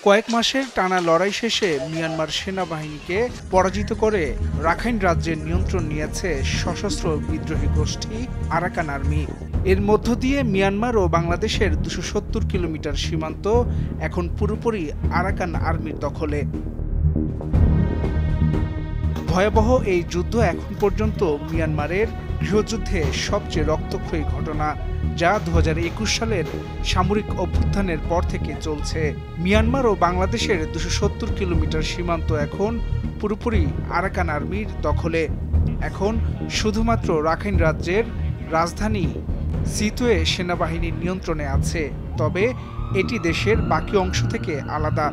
কয়েক মাসের টানা লড়াই শেষে মিয়ানমার সেনাবাহিনীকে পরাজিত করে রাখাইন রাজ্যের নিয়ন্ত্রণ নিয়েছে সশস্ত্র বিদ্রোহী গোষ্ঠী আরাকান আর্মি। এর মধ্য দিয়ে মিয়ানমার ও বাংলাদেশের ২৭০ কিলোমিটার সীমান্ত এখন পুরোপুরি আরাকান আর্মির দখলে। ভয়াবহ এই যুদ্ধ এখন পর্যন্ত মিয়ানমারের গৃহযুদ্ধে সবচেয়ে রক্তক্ষয়ী ঘটনা, যা ২০২১ সালের সামরিক অভ্যুত্থানের পর থেকে চলছে। মিয়ানমার ও বাংলাদেশের ২৭০ কিলোমিটার সীমান্ত এখন পুরোপুরি আরাকান আর্মির দখলে। এখন শুধুমাত্র রাখাইন রাজ্যের রাজধানী সিতুয়ে সেনাবাহিনীর নিয়ন্ত্রণে আছে, তবে এটি দেশের বাকি অংশ থেকে আলাদা।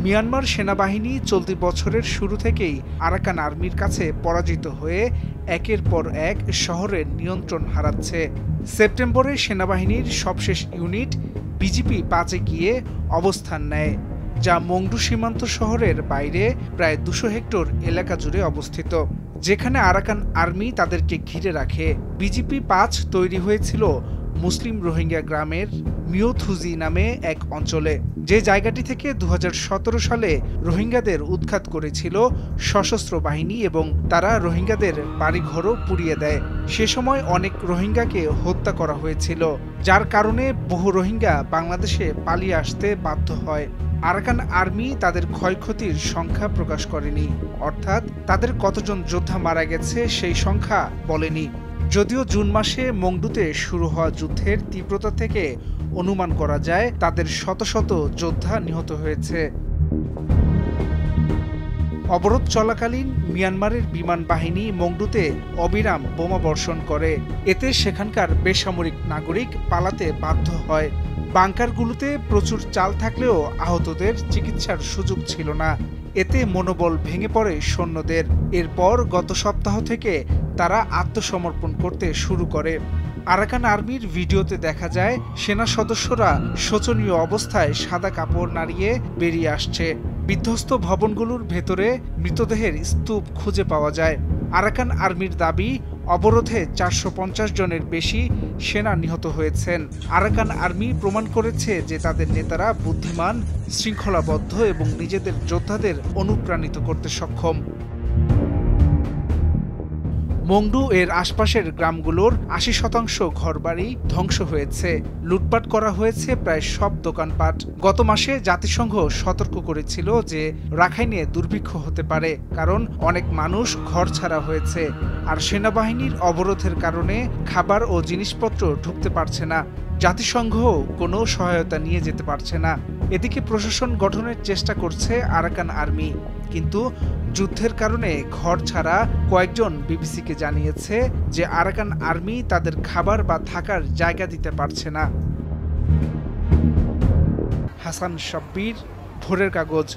মিয়ানমার সেনাবাহিনী চলতি বছরের শুরু থেকেই আরাকান আর্মির কাছে পরাজিত হয়ে একের পর এক শহরের নিয়ন্ত্রণ হারাচ্ছে। সেপ্টেম্বরে সেনাবাহিনীর সবশেষ ইউনিট বিজিপি ৫-এ গিয়ে অবস্থান নেয়, যা মংডু সীমান্ত শহরের বাইরে প্রায় ২০০ হেক্টর এলাকা জুড়ে অবস্থিত, যেখানে আরাকান আর্মি তাদেরকে ঘিরে রাখে। বিজিপি ৫ তৈরি হয়েছিল মুসলিম রোহিঙ্গা গ্রামের মিওথুজি নামে এক অঞ্চলে, যে জায়গাটি থেকে ২০১৭ সালে রোহিঙ্গাদের উৎখাত করেছিল সশস্ত্র বাহিনী এবং তারা রোহিঙ্গাদের বাড়িঘরও পুড়িয়ে দেয়। সে সময় অনেক রোহিঙ্গাকে হত্যা করা হয়েছিল, যার কারণে বহু রোহিঙ্গা বাংলাদেশে পালিয়ে আসতে বাধ্য হয়। আরাকান আর্মি তাদের ক্ষয়ক্ষতির সংখ্যা প্রকাশ করেনি, অর্থাৎ তাদের কতজন যোদ্ধা মারা গেছে সেই সংখ্যা বলেনি। যদিও জুন মাসে মংডুতে শুরু হওয়া যুদ্ধের তীব্রতা থেকে অনুমান করা যায় তাদের শত শত যোদ্ধা নিহত হয়েছে। অবরোধ চলাকালীন মিয়ানমারের বিমান বাহিনী মংডুতে অবিরাম বোমা বর্ষণ করে, এতে সেখানকার বেসামরিক নাগরিক পালাতে বাধ্য হয়। বাংকারগুলোতে প্রচুর চাল থাকলেও আহতদের চিকিৎসার সুযোগ ছিল না, এতে মনোবল ভেঙে পড়ে সৈন্যদের। এরপর গত সপ্তাহ থেকে তারা আত্মসমর্পণ করতে শুরু করে। আরাকান আর্মির ভিডিওতে দেখা যায় সেনা সদস্যরা শোচনীয় অবস্থায় সাদা কাপড় নাড়িয়ে বেরিয়ে আসছে। বিধ্বস্ত ভবনগুলোর ভেতরে মৃতদেহের স্তূপ খুঁজে পাওয়া যায়। আরাকান আর্মির দাবি, অবরোধে ৪৫০ জনের বেশি সেনা নিহত হয়েছেন। আরাকান আর্মি প্রমাণ করেছে যে তাদের নেতারা বুদ্ধিমান, শৃঙ্খলাবদ্ধ এবং নিজেদের যোদ্ধাদের অনুপ্রাণিত করতে সক্ষম। মংডু এর আশপাশের গ্রামগুলোর ৮০% ঘরবাড়ি ধ্বংস হয়েছে, লুটপাট করা হয়েছে প্রায় সব দোকানপাট। গত মাসে জাতিসংঘ সতর্ক করেছিল যে রাখাইনে দুর্ভিক্ষ হতে পারে, কারণ অনেক মানুষ ঘর ছাড়া হয়েছে আর সেনাবাহিনীর অবরোধের কারণে খাবার ও জিনিসপত্র ঢুকতে পারছে না। জাতিসংঘ কোনো সহায়তা নিয়ে যেতে পারছে না। এদিকে প্রশাসন গঠনের চেষ্টা করছে আরাকান আর্মি, কিন্তু যুদ্ধের কারণে ঘর ছাড়া কয়েকজন বিবিসিকে জানিয়েছে যে আরাকান আর্মি তাদের খাবার বা থাকার জায়গা দিতে পারছে না। হাসান শাব্বির, ভোরের কাগজ।